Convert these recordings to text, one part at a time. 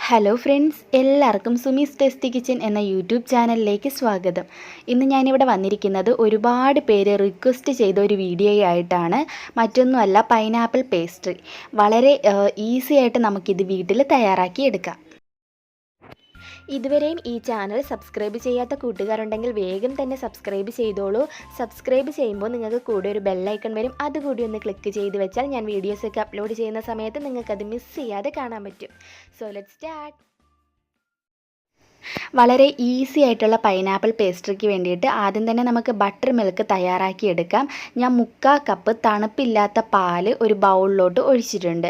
Hello friends, എല്ലാവർക്കും Sumi's tasty kitchen എന്ന YouTube ചാനലിലേക്ക് സ്വാഗതം. ഇന്ന് ഞാനിവിടെ വന്നിരിക്കുന്നത് ഒരുപാട് പേര് റിക്വസ്റ്റ് ചെയ്ത ഒരു വീഡിയോയായിട്ടാണ്. മറ്റൊന്നുമല്ല, പൈനാപ്പിൾ പേസ്ട്രി. വളരെ ഈസി ആയിട്ട് നമുക്കിത് വീട്ടിൽ തയ്യാറാക്കി എടുക്കാം. ഇതുവരെയും ഈ ചാനൽ സബ്സ്ക്രൈബ് ചെയ്യാത്ത കൂട്ടുകാരുണ്ടെങ്കിൽ വേഗം തന്നെ സബ്സ്ക്രൈബ് ചെയ്തോളൂ. സബ്സ്ക്രൈബ് ചെയ്യുമ്പോൾ നിങ്ങൾക്ക് കൂടെ ഒരു ബെല്ലൈക്കൺ വരും. അതുകൂടി ഒന്ന് ക്ലിക്ക് ചെയ്ത് വെച്ചാൽ ഞാൻ വീഡിയോസൊക്കെ അപ്ലോഡ് ചെയ്യുന്ന സമയത്ത് നിങ്ങൾക്കത് മിസ് ചെയ്യാതെ കാണാൻ പറ്റും. So let's start. വളരെ ഈസി ആയിട്ടുള്ള പൈനാപ്പിൾ പേസ്ട്രിക്ക് വേണ്ടിയിട്ട് ആദ്യം തന്നെ നമുക്ക് ബട്ടർ മിൽക്ക് തയ്യാറാക്കി എടുക്കാം. ഞാൻ 3/4 കപ്പ് തണുപ്പില്ലാത്ത പാല് ഒരു ബൗളിലോട്ട് ഒഴിച്ചിട്ടുണ്ട്.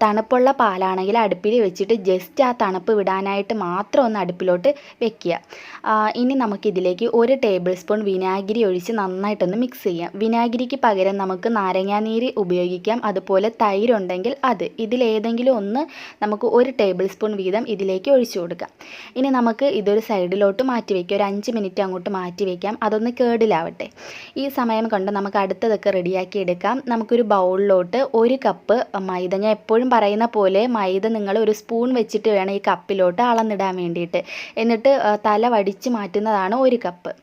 തണുപ്പുള്ള പാലാണെങ്കിൽ അടുപ്പിൽ വെച്ചിട്ട് ജസ്റ്റ് ആ തണുപ്പ് വിടാനായിട്ട് മാത്രം ഒന്ന് അടുപ്പിലോട്ട് വെക്കുക. ഇനി നമുക്കിതിലേക്ക് 1 ടേബിൾ സ്പൂൺ വിനാഗിരി ഒഴിച്ച് നന്നായിട്ടൊന്ന് മിക്സ് ചെയ്യാം. വിനാഗിരിക്ക് പകരം നമുക്ക് നാരങ്ങാനീര് ഉപയോഗിക്കാം. അതുപോലെ തൈരുണ്ടെങ്കിൽ അത്. ഇതിലേതെങ്കിലും ഒന്ന് നമുക്ക് 1 ടേബിൾ സ്പൂൺ വീതം ഇതിലേക്ക് ഒഴിച്ചു കൊടുക്കാം. ഇനി നമുക്ക് ഇതൊരു സൈഡിലോട്ട് മാറ്റി വയ്ക്കാം. ഒരു 5 മിനിറ്റ് അങ്ങോട്ട് മാറ്റി വയ്ക്കാം. അതൊന്ന് കേടിലാവട്ടെ. ഈ സമയം കൊണ്ട് നമുക്ക് അടുത്തതൊക്കെ റെഡിയാക്കി എടുക്കാം. നമുക്കൊരു ബൗളിലോട്ട് 1 കപ്പ് മൈദ, ഞാൻ എപ്പോഴും പറയുന്ന പോലെ മൈദ നിങ്ങൾ ഒരു സ്പൂൺ വെച്ചിട്ട് വേണം ഈ കപ്പിലോട്ട് അളന്നിടാൻ വേണ്ടിയിട്ട്. എന്നിട്ട് തല വടിച്ച് മാറ്റുന്നതാണ് 1 കപ്പ്.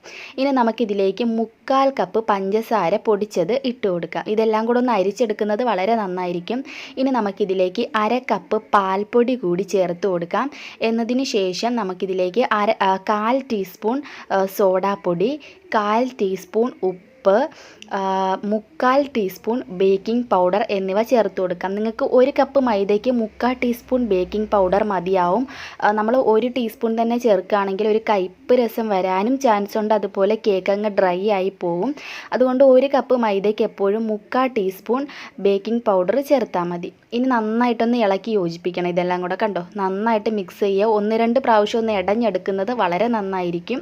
ഇനി നമുക്കിതിലേക്ക് 3/4 കപ്പ് പഞ്ചസാര പൊടിച്ചത് ഇട്ട് കൊടുക്കാം. ഇതെല്ലാം കൂടെ ഒന്ന് അരിച്ചെടുക്കുന്നത് വളരെ നന്നായിരിക്കും. ഇനി നമുക്കിതിലേക്ക് 1/2 കപ്പ് പാൽപ്പൊടി കൂടി ചേർത്ത് കൊടുക്കാം. എന്നതിന് ശേഷം നമുക്കിതിലേക്ക് 1/4 ടീസ്പൂൺ സോഡാപ്പൊടി, 1/4 ടീസ്പൂൺ ഉപ്പ്, 3/4 ടീസ്പൂൺ ബേക്കിംഗ് പൗഡർ എന്നിവ ചേർത്ത് കൊടുക്കാം. നിങ്ങൾക്ക് 1 കപ്പ് മൈദയ്ക്ക് 3/4 ടീസ്പൂൺ ബേക്കിംഗ് പൗഡർ മതിയാവും. നമ്മൾ 1 ടീസ്പൂൺ തന്നെ ചേർക്കുകയാണെങ്കിൽ ഒരു കയ്പ്പ് രസം വരാനും ചാൻസ് ഉണ്ട്. അതുപോലെ കേക്ക് അങ്ങ് ഡ്രൈ ആയി പോകും. അതുകൊണ്ട് 1 കപ്പ് മൈദയ്ക്ക് എപ്പോഴും 3/4 ടീസ്പൂൺ ബേക്കിംഗ് പൗഡർ ചേർത്താൽ മതി. ഇനി നന്നായിട്ടൊന്ന് ഇളക്കി യോജിപ്പിക്കണം. ഇതെല്ലാം കൂടെ കണ്ടോ, നന്നായിട്ട് മിക്സ് ചെയ്യുക. 1-2 പ്രാവശ്യം ഒന്ന് ഇടഞ്ഞെടുക്കുന്നത് വളരെ നന്നായിരിക്കും.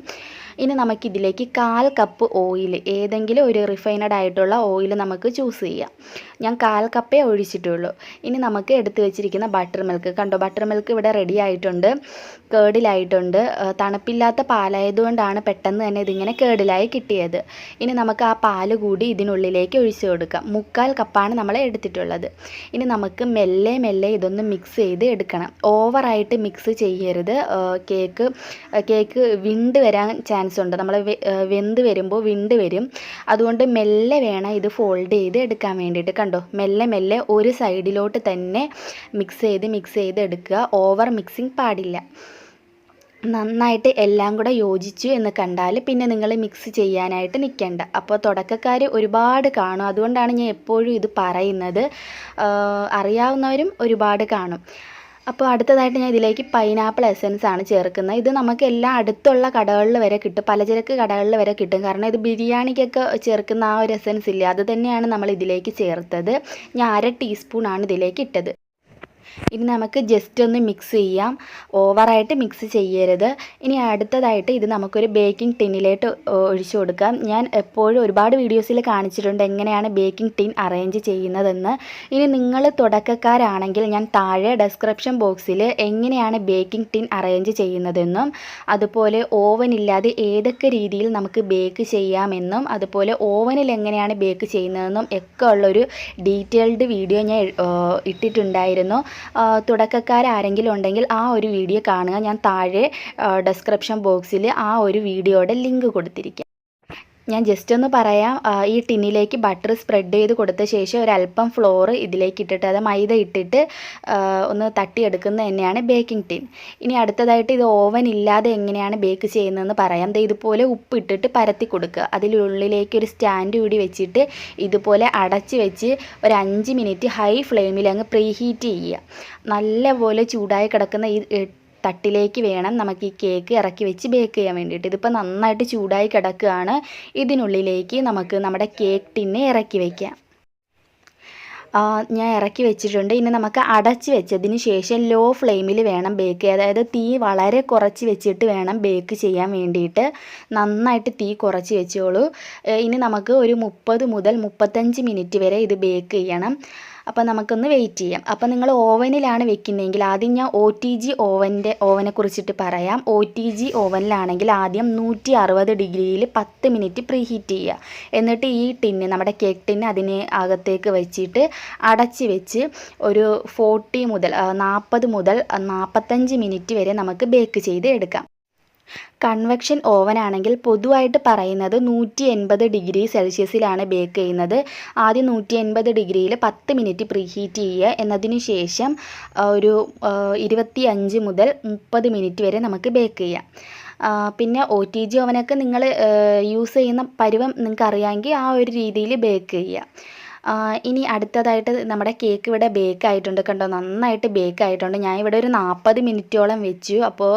ഇനി നമുക്കിതിലേക്ക് 1/4 കപ്പ് ഓയിൽ, ഏതെങ്കിലും ഒരു റിഫൈനഡ് ആയിട്ടുള്ള ഓയിൽ നമുക്ക് ചൂസ് ചെയ്യാം. ഞാൻ 1/4 കപ്പേ ഒഴിച്ചിട്ടുള്ളൂ. ഇനി നമുക്ക് എടുത്തു വെച്ചിരിക്കുന്ന ബട്ടർ മിൽക്ക് കണ്ടോ, ബട്ടർ മിൽക്ക് ഇവിടെ റെഡി ആയിട്ടുണ്ട്, കേടിലായിട്ടുണ്ട്. തണുപ്പില്ലാത്ത പാലായതുകൊണ്ടാണ് പെട്ടെന്ന് തന്നെ ഇതിങ്ങനെ കേടിലായി കിട്ടിയത്. ഇനി നമുക്ക് ആ പാല് കൂടി ഇതിനുള്ളിലേക്ക് ഒഴിച്ചു കൊടുക്കാം. 3/4 കപ്പാണ് നമ്മൾ എടുത്തിട്ടുള്ളത്. ഇനി നമുക്ക് മെല്ലെ മെല്ലെ ഇതൊന്ന് മിക്സ് ചെയ്ത് എടുക്കണം. ഓവറായിട്ട് മിക്സ് ചെയ്യരുത്. കേക്ക് വിണ്ട് വരാൻ ചാൻസ് ഉണ്ട്. നമ്മൾ വെന്ത് വരുമ്പോൾ വിണ്ട് വരും. അതുകൊണ്ട് മെല്ലെ വേണം ഇത് ഫോൾഡ് ചെയ്ത് എടുക്കാൻ വേണ്ടിയിട്ട്. കണ്ടോ, മെല്ലെ മെല്ലെ ഒരു സൈഡിലോട്ട് തന്നെ മിക്സ് ചെയ്ത് എടുക്കുക. ഓവർ മിക്സിങ് പാടില്ല. നന്നായിട്ട് എല്ലാം കൂടെ യോജിച്ചു എന്ന് കണ്ടാൽ പിന്നെ നിങ്ങൾ മിക്സ് ചെയ്യാനായിട്ട് നിൽക്കേണ്ട. അപ്പോൾ തുടക്കക്കാർ ഒരുപാട് കാണും. അതുകൊണ്ടാണ് ഞാൻ എപ്പോഴും ഇത് പറയുന്നത്. അറിയാവുന്നവരും ഒരുപാട് കാണും. അപ്പോൾ അടുത്തതായിട്ട് ഞാൻ ഇതിലേക്ക് പൈനാപ്പിൾ എസൻസ് ആണ് ചേർക്കുന്നത്. ഇത് നമുക്ക് എല്ലാ അടുത്തുള്ള കടകളിൽ വരെ കിട്ടും, പലചരക്ക് കടകളിൽ വരെ കിട്ടും. കാരണം ഇത് ബിരിയാണിക്കൊക്കെ ചേർക്കുന്ന ആ ഒരു എസൻസ് ഇല്ലേ, അത് തന്നെയാണ് നമ്മൾ ഇതിലേക്ക് ചേർത്തത്. ഞാൻ 1/2 ടീസ്പൂണാണ് ഇതിലേക്ക് ഇട്ടത്. ഇനി നമുക്ക് ജസ്റ്റ് ഒന്ന് മിക്സ് ചെയ്യാം. ഓവറായിട്ട് മിക്സ് ചെയ്യരുത്. ഇനി അടുത്തതായിട്ട് ഇത് നമുക്കൊരു ബേക്കിംഗ് ടിന്നിലേക്ക് ഒഴിച്ചു കൊടുക്കാം. ഞാൻ എപ്പോഴും ഒരുപാട് വീഡിയോസിൽ കാണിച്ചിട്ടുണ്ട് എങ്ങനെയാണ് ബേക്കിംഗ് ടിൻ അറേഞ്ച് ചെയ്യുന്നതെന്ന്. ഇനി നിങ്ങൾ തുടക്കക്കാരാണെങ്കിൽ ഞാൻ താഴെ ഡിസ്ക്രിപ്ഷൻ ബോക്സിൽ എങ്ങനെയാണ് ബേക്കിംഗ് ടിൻ അറേഞ്ച് ചെയ്യുന്നതെന്നും അതുപോലെ ഓവൻ ഇല്ലാതെ ഏതൊക്കെ രീതിയിൽ നമുക്ക് ബേക്ക് ചെയ്യാമെന്നും അതുപോലെ ഓവനിൽ എങ്ങനെയാണ് ബേക്ക് ചെയ്യുന്നതെന്നും ഒക്കെ ഉള്ളൊരു ഡീറ്റെയിൽഡ് വീഡിയോ ഞാൻ ഇട്ടിട്ടുണ്ടായിരുന്നു. തുടക്കക്കാരെങ്കിലും ഉണ്ടെങ്കിൽ ആ ഒരു വീഡിയോ കാണുക. ഞാൻ താഴെ ഡിസ്ക്രിപ്ഷൻ ബോക്സിൽ ആ ഒരു വീഡിയോയുടെ ലിങ്ക് കൊടുത്തിരിക്കാം. ഞാൻ ജസ്റ്റ് ഒന്ന് പറയാം. ഈ ടിന്നിലേക്ക് ബട്ടർ സ്പ്രെഡ് ചെയ്ത് കൊടുത്ത ശേഷം ഒരല്പം ഫ്ലോർ ഇതിലേക്ക് ഇട്ടിട്ട്, അത് മൈദ ഇട്ടിട്ട് ഒന്ന് തട്ടിയെടുക്കുന്നത് തന്നെയാണ് ബേക്കിംഗ് ടിൻ. ഇനി അടുത്തതായിട്ട് ഇത് ഓവൻ ഇല്ലാതെ എങ്ങനെയാണ് ബേക്ക് ചെയ്യുന്നതെന്ന് പറയാം. ഇതുപോലെ ഉപ്പിട്ടിട്ട് പരത്തി കൊടുക്കുക. അതിനുള്ളിലേക്ക് ഒരു സ്റ്റാൻഡ് കൂടി വെച്ചിട്ട് ഇതുപോലെ അടച്ച് വെച്ച് ഒരു 5 മിനിറ്റ് ഹൈ ഫ്ലെയിമിൽ അങ്ങ് പ്രീഹീറ്റ് ചെയ്യുക. നല്ലപോലെ ചൂടായി കിടക്കുന്ന ഈ തട്ടിലേക്ക് വേണം നമുക്ക് ഈ കേക്ക് ഇറക്കി വെച്ച് ബേക്ക് ചെയ്യാൻ വേണ്ടിയിട്ട്. ഇതിപ്പോൾ നന്നായിട്ട് ചൂടായി കിടക്കുകയാണ്. ഇതിനുള്ളിലേക്ക് നമുക്ക് നമ്മുടെ കേക്ക് ടിന്നെ ഇറക്കി വയ്ക്കാം. ഞാൻ ഇറക്കി വെച്ചിട്ടുണ്ട്. ഇനി നമുക്ക് അടച്ച് വെച്ചതിന് ശേഷം ലോ ഫ്ലെയിമിൽ വേണം ബേക്ക് ചെയ്യാൻ. അതായത് തീ വളരെ കുറച്ച് വെച്ചിട്ട് വേണം ബേക്ക് ചെയ്യാൻ വേണ്ടിയിട്ട്. നന്നായിട്ട് തീ കുറച്ച് വെച്ചോളൂ. ഇനി നമുക്ക് ഒരു 30 മുതൽ 35 മിനിറ്റ് വരെ ഇത് ബേക്ക് ചെയ്യണം. അപ്പോൾ നമുക്കൊന്ന് വെയിറ്റ് ചെയ്യാം. അപ്പോൾ നിങ്ങൾ ഓവനിലാണ് വെക്കുന്നതെങ്കിൽ ആദ്യം ഞാൻ OTG ഓവനെ കുറിച്ചിട്ട് പറയാം. OTG ഓവനിലാണെങ്കിൽ ആദ്യം 160 ഡിഗ്രിയിൽ 10 മിനിറ്റ് പ്രീ ഹീറ്റ് ചെയ്യുക. എന്നിട്ട് ഈ ടിന്ന്, നമ്മുടെ കേക്ക് ടിന്ന് അതിന് അകത്തേക്ക് വെച്ചിട്ട് അടച്ച് വെച്ച് ഒരു 40 മുതൽ 45 മിനിറ്റ് വരെ നമുക്ക് ബേക്ക് ചെയ്ത് എടുക്കാം. കൺവെക്ഷൻ ഓവൻ ആണെങ്കിൽ പൊതുവായിട്ട് പറയുന്നത് 180 ഡിഗ്രി സെൽഷ്യസിലാണ് ബേക്ക് ചെയ്യുന്നത്. ആദ്യം 180 ഡിഗ്രിയിൽ 10 മിനിറ്റ് പ്രീ ഹീറ്റ് ചെയ്യുക. എന്നതിന് ശേഷം ഒരു 25 മുതൽ 30 മിനിറ്റ് വരെ നമുക്ക് ബേക്ക് ചെയ്യാം. പിന്നെ OTG ഓവനൊക്കെ നിങ്ങൾ യൂസ് ചെയ്യുന്ന പരുവം നിങ്ങൾക്ക് അറിയാമെങ്കിൽ ആ ഒരു രീതിയിൽ ബേക്ക് ചെയ്യുക. ഇനി അടുത്തതായിട്ട് നമ്മുടെ കേക്ക് ഇവിടെ ബേക്ക് ആയിട്ടുണ്ട്. കണ്ടോ, നന്നായിട്ട് ബേക്ക് ആയിട്ടുണ്ട്. ഞാൻ ഇവിടെ ഒരു 40 മിനിറ്റോളം വെച്ചു. അപ്പോൾ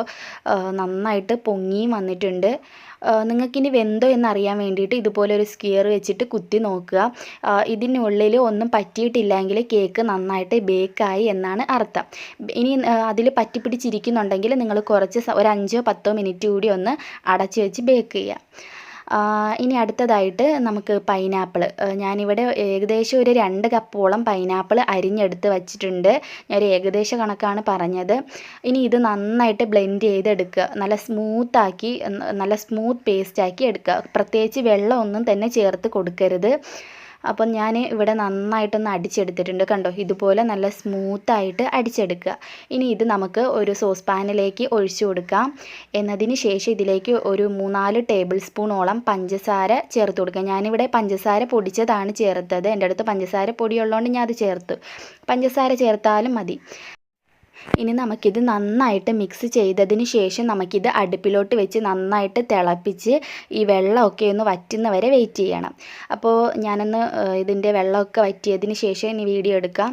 നന്നായിട്ട് പൊങ്ങിയും വന്നിട്ടുണ്ട്. നിങ്ങൾക്കിനി വെന്തോ എന്നറിയാൻ വേണ്ടിയിട്ട് ഇതുപോലെ ഒരു സ്കിയർ വെച്ചിട്ട് കുത്തി നോക്കുക. ഇതിനുള്ളിൽ ഒന്നും പറ്റിയിട്ടില്ലെങ്കിൽ കേക്ക് നന്നായിട്ട് ബേക്കായി എന്നാണ് അർത്ഥം. ഇനി അതിൽ പറ്റിപ്പിടിച്ചിരിക്കുന്നുണ്ടെങ്കിൽ നിങ്ങൾ കുറച്ച് ഒരു 5-10 മിനിറ്റ് കൂടി ഒന്ന് അടച്ച് വെച്ച് ബേക്ക് ചെയ്യുക. ഇനി അടുത്തതായിട്ട് നമുക്ക് പൈനാപ്പിൾ. ഞാനിവിടെ ഏകദേശം ഒരു 2 കപ്പോളം പൈനാപ്പിൾ അരിഞ്ഞെടുത്ത് വച്ചിട്ടുണ്ട്. ഞാൻ ഒരു ഏകദേശ കണക്കാണ് പറഞ്ഞത്. ഇനി ഇത് നന്നായിട്ട് ബ്ലെൻഡ് ചെയ്തെടുക്കുക. നല്ല സ്മൂത്ത് പേസ്റ്റാക്കി എടുക്കുക. പ്രത്യേകിച്ച് വെള്ളമൊന്നും തന്നെ ചേർത്ത് കൊടുക്കരുത്. അപ്പം ഞാൻ ഇവിടെ നന്നായിട്ടൊന്ന് അടിച്ചെടുത്തിട്ടുണ്ട്. കണ്ടോ, ഇതുപോലെ നല്ല സ്മൂത്തായിട്ട് അടിച്ചെടുക്കുക. ഇനി ഇത് നമുക്ക് ഒരു സോസ് പാനിലേക്ക് ഒഴിച്ചു കൊടുക്കാം. എന്നതിന് ശേഷം ഇതിലേക്ക് ഒരു 3-4 ടേബിൾ സ്പൂണോളം പഞ്ചസാര ചേർത്ത് കൊടുക്കുക. ഞാനിവിടെ പഞ്ചസാര പൊടിച്ചതാണ് ചേർത്തത്. എൻ്റെ അടുത്ത് പഞ്ചസാര പൊടിയുള്ളതുകൊണ്ട് ഞാൻ അത് ചേർത്തു. പഞ്ചസാര ചേർത്താലും മതി. ഇനി നമുക്കിത് നന്നായിട്ട് മിക്സ് ചെയ്തതിന് ശേഷം നമുക്കിത് അടുപ്പിലോട്ട് വെച്ച് നന്നായിട്ട് തിളപ്പിച്ച് ഈ വെള്ളമൊക്കെ ഒന്ന് വറ്റുന്ന വരെ വെയിറ്റ് ചെയ്യണം. അപ്പോൾ ഞാനൊന്ന് ഇതിൻ്റെ വെള്ളമൊക്കെ വറ്റിയതിന് ശേഷം ഇനി വീഡിയോ എടുക്കാം.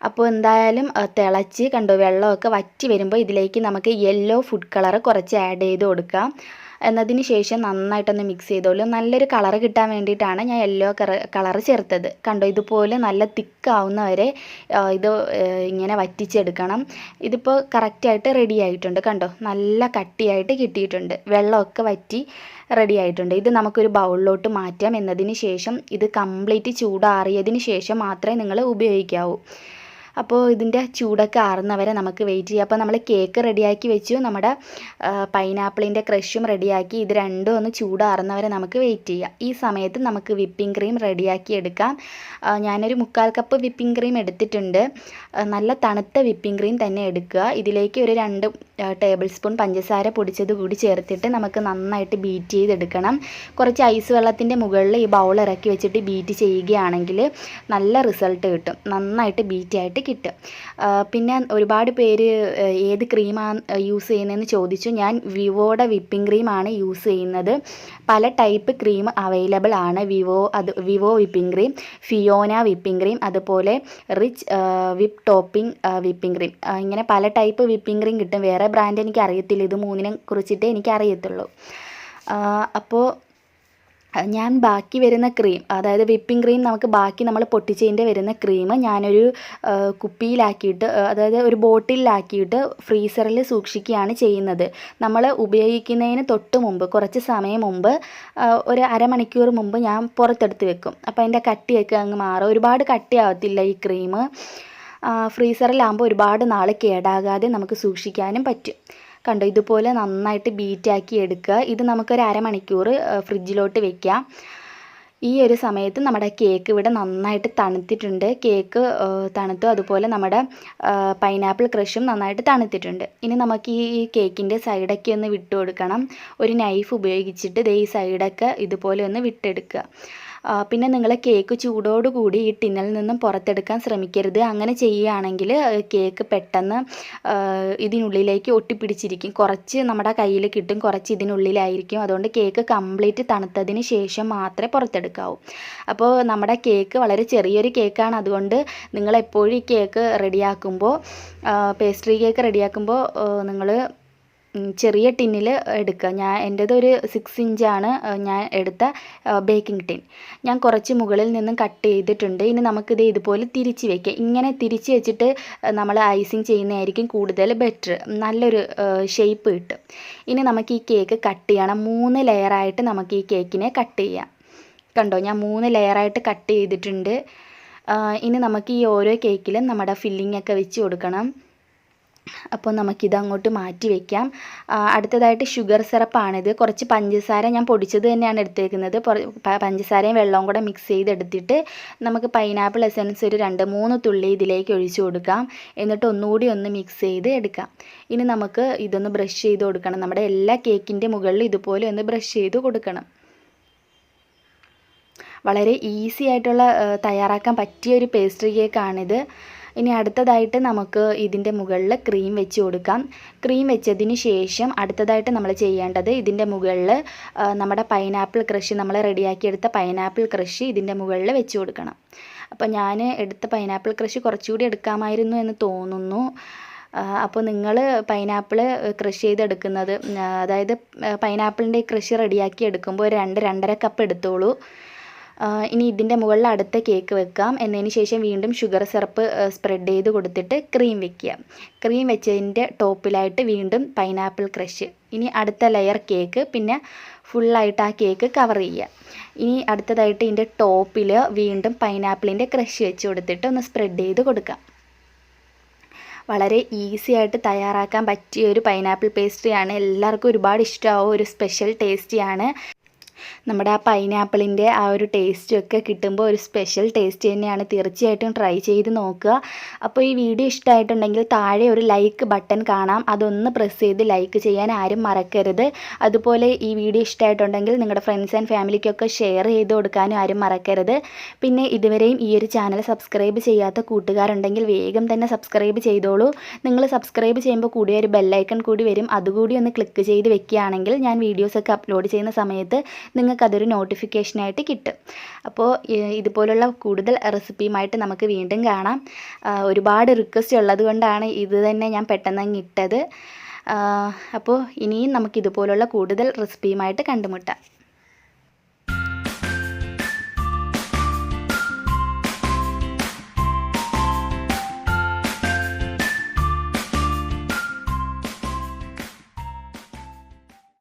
അപ്പോൾ എന്തായാലും തിളച്ച് കണ്ടോ, വെള്ളമൊക്കെ വറ്റി വരുമ്പോൾ ഇതിലേക്ക് നമുക്ക് യെല്ലോ ഫുഡ് കളർ കുറച്ച് ആഡ് ചെയ്ത് കൊടുക്കാം. എന്നതിന് ശേഷം നന്നായിട്ടൊന്ന് മിക്സ് ചെയ്തോളൂ. നല്ലൊരു കളറ് കിട്ടാൻ വേണ്ടിയിട്ടാണ് ഞാൻ യെല്ലോ കളറ് ചേർത്തത്. കണ്ടോ, ഇതുപോലെ നല്ല തിക്കാവുന്ന വരെ ഇത് ഇങ്ങനെ വറ്റിച്ചെടുക്കണം. ഇതിപ്പോൾ കറക്റ്റായിട്ട് റെഡി ആയിട്ടുണ്ട്. കണ്ടോ, നല്ല കട്ടിയായിട്ട് കിട്ടിയിട്ടുണ്ട്. വെള്ളമൊക്കെ വറ്റി റെഡി ആയിട്ടുണ്ട്. ഇത് നമുക്കൊരു ബൗളിലോട്ട് മാറ്റാം. എന്നതിന് ശേഷം ഇത് കംപ്ലീറ്റ് ചൂടാറിയതിന് ശേഷം മാത്രമേ നിങ്ങൾ ഉപയോഗിക്കാവൂ. അപ്പോൾ ഇതിൻ്റെ ചൂടൊക്കെ ആറുന്നവരെ നമുക്ക് വെയിറ്റ് ചെയ്യാം. അപ്പോൾ നമ്മൾ കേക്ക് റെഡിയാക്കി വെച്ചു, നമ്മുടെ പൈനാപ്പിളിൻ്റെ ക്രഷും റെഡിയാക്കി. ഇത് രണ്ടും ഒന്ന് ചൂടാറുന്നവരെ നമുക്ക് വെയിറ്റ് ചെയ്യാം. ഈ സമയത്ത് നമുക്ക് വിപ്പിംഗ് ക്രീം റെഡിയാക്കി എടുക്കാം. ഞാനൊരു 3/4 കപ്പ് വിപ്പിംഗ് ക്രീം എടുത്തിട്ടുണ്ട്. നല്ല തണുത്ത വിപ്പിംഗ് ക്രീം തന്നെ എടുക്കുക. ഇതിലേക്ക് ഒരു 2 ടേബിൾ സ്പൂൺ പഞ്ചസാര പൊടിച്ചത് കൂടി ചേർത്തിട്ട് നമുക്ക് നന്നായിട്ട് ബീറ്റ് ചെയ്തെടുക്കണം. കുറച്ച് ഐസ് വെള്ളത്തിൻ്റെ മുകളിൽ ഈ ബൗൾ ഇറക്കി വെച്ചിട്ട് ബീറ്റ് ചെയ്യുകയാണെങ്കിൽ നല്ല റിസൾട്ട് കിട്ടും. നന്നായിട്ട് ബീറ്റായിട്ട് കിട്ടും. പിന്നെ ഒരുപാട് പേര് ഏത് ക്രീമാണ് യൂസ് ചെയ്യുന്നതെന്ന് ചോദിച്ചു. ഞാൻ വിവോയുടെ വിപ്പിംഗ് ക്രീമാണ് യൂസ് ചെയ്യുന്നത്. പല ടൈപ്പ് ക്രീം അവൈലബിൾ ആണ്. Vivo whipping cream, Fiona whipping cream, അതുപോലെ rich whip topping whipping cream, ഇങ്ങനെ പല ടൈപ്പ് വിപ്പിംഗ് ക്രീം കിട്ടും. വേറെ ബ്രാൻഡ് എനിക്ക് അറിയത്തില്ല. ഇത് മൂന്നിനെ കുറിച്ചിട്ടേ എനിക്ക് അറിയത്തുള്ളൂ. അപ്പോൾ ഞാൻ ബാക്കി വരുന്ന ക്രീം, അതായത് വിപ്പിംഗ് ക്രീം നമുക്ക് ബാക്കി നമ്മൾ പൊട്ടിച്ചതിൻ്റെ വരുന്ന ക്രീം ഞാനൊരു കുപ്പിയിലാക്കിയിട്ട്, അതായത് ഒരു ബോട്ടിലാക്കിയിട്ട് ഫ്രീസറിൽ സൂക്ഷിക്കുകയാണ് ചെയ്യുന്നത്. നമ്മൾ ഉപയോഗിക്കുന്നതിന് തൊട്ട് മുമ്പ്, കുറച്ച് സമയം മുമ്പ്, ഒരു അരമണിക്കൂർ മുമ്പ് ഞാൻ പുറത്തെടുത്ത് വെക്കും. അപ്പോൾ അതിൻ്റെ കട്ടിയൊക്കെ അങ്ങ് മാറും. ഒരുപാട് കട്ടിയാവത്തില്ല ഈ ക്രീം. ഫ്രീസറിലാകുമ്പോൾ ഒരുപാട് നാൾ കേടാകാതെ നമുക്ക് സൂക്ഷിക്കാനും പറ്റും. കണ്ടോ, ഇതുപോലെ നന്നായിട്ട് ബീറ്റാക്കി എടുക്കുക. ഇത് നമുക്കൊരു അരമണിക്കൂർ ഫ്രിഡ്ജിലോട്ട് വെക്കാം. ഈ ഒരു സമയത്ത് നമ്മുടെ കേക്ക് ഇവിടെ നന്നായിട്ട് തണുത്തിട്ടുണ്ട്. കേക്ക് തണുത്തു, അതുപോലെ നമ്മുടെ പൈനാപ്പിൾ ക്രഷും നന്നായിട്ട് തണുത്തിട്ടുണ്ട്. ഇനി നമുക്ക് ഈ കേക്കിൻ്റെ സൈഡൊക്കെ ഒന്ന് വിട്ട് കൊടുക്കണം. ഒരു നൈഫ് ഉപയോഗിച്ചിട്ട് ഈ സൈഡൊക്കെ ഇതുപോലെ ഒന്ന് വിട്ടെടുക്കുക. പിന്നെ നിങ്ങൾ കേക്ക് ചൂടോടുകൂടി ഈ ടിന്നിൽ നിന്നും പുറത്തെടുക്കാൻ ശ്രമിക്കരുത്. അങ്ങനെ ചെയ്യുകയാണെങ്കിൽ കേക്ക് പെട്ടെന്ന് ഇതിനുള്ളിലേക്ക് ഒട്ടിപ്പിടിച്ചിരിക്കും. കുറച്ച് നമ്മുടെ കയ്യിൽ കിട്ടും, കുറച്ച് ഇതിനുള്ളിലായിരിക്കും. അതുകൊണ്ട് കേക്ക് കംപ്ലീറ്റ് തണുത്തതിന് ശേഷം മാത്രമേ പുറത്തെടുക്കാവൂ. അപ്പോൾ നമ്മുടെ കേക്ക് വളരെ ചെറിയൊരു കേക്കാണ്. അതുകൊണ്ട് നിങ്ങളെപ്പോഴും ഈ കേക്ക് റെഡിയാക്കുമ്പോൾ, പേസ്ട്രി കേക്ക് റെഡിയാക്കുമ്പോൾ നിങ്ങൾ ചെറിയ ടിന്നിൽ എടുക്കുക. എൻ്റേത് ഒരു 6 ഇഞ്ചാണ് ഞാൻ എടുത്ത ബേക്കിംഗ് ടിൻ. ഞാൻ കുറച്ച് മുകളിൽ നിന്നും കട്ട് ചെയ്തിട്ടുണ്ട്. ഇനി നമുക്കിത് ഇതുപോലെ തിരിച്ച് വയ്ക്കാം. ഇങ്ങനെ തിരിച്ച് വെച്ചിട്ട് നമ്മൾ ഐസിങ് ചെയ്യുന്നതായിരിക്കും കൂടുതൽ ബെറ്റർ. നല്ലൊരു ഷേപ്പ് കിട്ടും. ഇനി നമുക്ക് ഈ കേക്ക് കട്ട് ചെയ്യണം. 3 ലെയറായിട്ട് നമുക്ക് ഈ കേക്കിനെ കട്ട് ചെയ്യാം. കണ്ടോ, ഞാൻ 3 ലെയറായിട്ട് കട്ട് ചെയ്തിട്ടുണ്ട്. ഇനി നമുക്ക് ഈ ഓരോ കേക്കിലും നമ്മുടെ ഫില്ലിംഗ് ഒക്കെ വെച്ച് കൊടുക്കണം. അപ്പോൾ നമുക്കിത് അങ്ങോട്ട് മാറ്റി വയ്ക്കാം. അടുത്തതായിട്ട് ഷുഗർ സിറപ്പാണിത്. കുറച്ച് പഞ്ചസാര ഞാൻ പൊടിച്ചത് തന്നെയാണ് എടുത്തേക്കുന്നത്. പഞ്ചസാരയും വെള്ളവും കൂടെ മിക്സ് ചെയ്തെടുത്തിട്ട് നമുക്ക് പൈനാപ്പിൾ എസൻസ് ഒരു 2-3 തുള്ളി ഇതിലേക്ക് ഒഴിച്ചു കൊടുക്കാം. എന്നിട്ട് ഒന്നുകൂടി ഒന്ന് മിക്സ് ചെയ്ത് എടുക്കാം. ഇനി നമുക്ക് ഇതൊന്ന് ബ്രഷ് ചെയ്ത് കൊടുക്കണം. നമ്മുടെ എല്ലാ കേക്കിൻ്റെ മുകളിൽ ഇതുപോലെ ഒന്ന് ബ്രഷ് ചെയ്ത് കൊടുക്കണം. വളരെ ഈസി ആയിട്ടുള്ള തയ്യാറാക്കാൻ പറ്റിയ ഒരു പേസ്ട്രി കേക്കാണിത്. ഇനി അടുത്തതായിട്ട് നമുക്ക് ഇതിൻ്റെ മുകളിൽ ക്രീം വെച്ച് കൊടുക്കാം. ക്രീം വെച്ചതിന് ശേഷം അടുത്തതായിട്ട് നമ്മൾ ചെയ്യേണ്ടത് ഇതിൻ്റെ മുകളിൽ നമ്മുടെ പൈനാപ്പിൾ ക്രഷ്, നമ്മൾ റെഡിയാക്കിയെടുത്ത പൈനാപ്പിൾ ക്രഷ് ഇതിൻ്റെ മുകളിൽ വെച്ച് കൊടുക്കണം. അപ്പോൾ ഞാൻ എടുത്ത പൈനാപ്പിൾ ക്രഷ് കുറച്ചുകൂടി എടുക്കാമായിരുന്നു എന്ന് തോന്നുന്നു. അപ്പോൾ നിങ്ങൾ പൈനാപ്പിൾ ക്രഷ് ചെയ്തെടുക്കുന്നത്, അതായത് പൈനാപ്പിളിൻ്റെ ക്രഷ് റെഡിയാക്കി എടുക്കുമ്പോൾ 2-2.5 കപ്പ് എടുത്തോളൂ. ഇനി ഇതിൻ്റെ മുകളിൽ അടുത്ത കേക്ക് വെക്കാം. എന്നതിന് ശേഷം വീണ്ടും ഷുഗർ സിറപ്പ് സ്പ്രെഡ് ചെയ്ത് കൊടുത്തിട്ട് ക്രീം വെക്കുക. ക്രീം വെച്ചതിൻ്റെ ടോപ്പിലായിട്ട് വീണ്ടും പൈനാപ്പിൾ ക്രഷ്. ഇനി അടുത്ത ലെയർ കേക്ക്, പിന്നെ ഫുള്ളായിട്ട് ആ കേക്ക് കവർ ചെയ്യുക. ഇനി അടുത്തതായിട്ട് ഇതിൻ്റെ ടോപ്പിൽ വീണ്ടും പൈനാപ്പിളിൻ്റെ ക്രഷ് വെച്ച് കൊടുത്തിട്ട് ഒന്ന് സ്പ്രെഡ് ചെയ്ത് കൊടുക്കാം. വളരെ ഈസി ആയിട്ട് തയ്യാറാക്കാൻ പറ്റിയ ഒരു പൈനാപ്പിൾ പേസ്ട്രിയാണ്. എല്ലാവർക്കും ഒരുപാട് ഇഷ്ടമാവും. ഒരു സ്പെഷ്യൽ ടേസ്റ്റിയാണ്. നമ്മുടെ ആ പൈനാപ്പിളിൻ്റെ ആ ഒരു ടേസ്റ്റൊക്കെ കിട്ടുമ്പോൾ ഒരു സ്പെഷ്യൽ ടേസ്റ്റ് തന്നെയാണ്. തീർച്ചയായിട്ടും ട്രൈ ചെയ്ത് നോക്കുക. അപ്പോൾ ഈ വീഡിയോ ഇഷ്ടമായിട്ടുണ്ടെങ്കിൽ താഴെ ഒരു ലൈക്ക് ബട്ടൺ കാണാം. അതൊന്ന് പ്രസ് ചെയ്ത് ലൈക്ക് ചെയ്യാൻ ആരും മറക്കരുത്. അതുപോലെ ഈ വീഡിയോ ഇഷ്ടമായിട്ടുണ്ടെങ്കിൽ നിങ്ങളുടെ ഫ്രണ്ട്സ് ആൻഡ് ഫാമിലിക്കൊക്കെ ഷെയർ ചെയ്ത് കൊടുക്കാനും ആരും മറക്കരുത്. പിന്നെ ഇതുവരെയും ഈ ഒരു ചാനൽ സബ്സ്ക്രൈബ് ചെയ്യാത്ത കൂട്ടുകാരുണ്ടെങ്കിൽ വേഗം തന്നെ സബ്സ്ക്രൈബ് ചെയ്തോളൂ. നിങ്ങൾ സബ്സ്ക്രൈബ് ചെയ്യുമ്പോൾ കൂടി ഒരു ബെല്ലൈക്കൺ കൂടി വരും. അതുകൂടി ഒന്ന് ക്ലിക്ക് ചെയ്ത് വെക്കുകയാണെങ്കിൽ ഞാൻ വീഡിയോസൊക്കെ അപ്ലോഡ് ചെയ്യുന്ന സമയത്ത് നിങ്ങൾക്കതൊരു നോട്ടിഫിക്കേഷനായിട്ട് കിട്ടും. അപ്പോൾ ഇതുപോലുള്ള കൂടുതൽ റെസിപ്പിയുമായിട്ട് നമുക്ക് വീണ്ടും കാണാം. ഒരുപാട് റിക്വസ്റ്റ് ഉള്ളത് കൊണ്ടാണ് ഇത് തന്നെ ഞാൻ പെട്ടെന്ന് ഇട്ടത്. അപ്പോൾ ഇനിയും നമുക്കിതുപോലുള്ള കൂടുതൽ റെസിപ്പിയുമായിട്ട് കണ്ടുമുട്ടാം.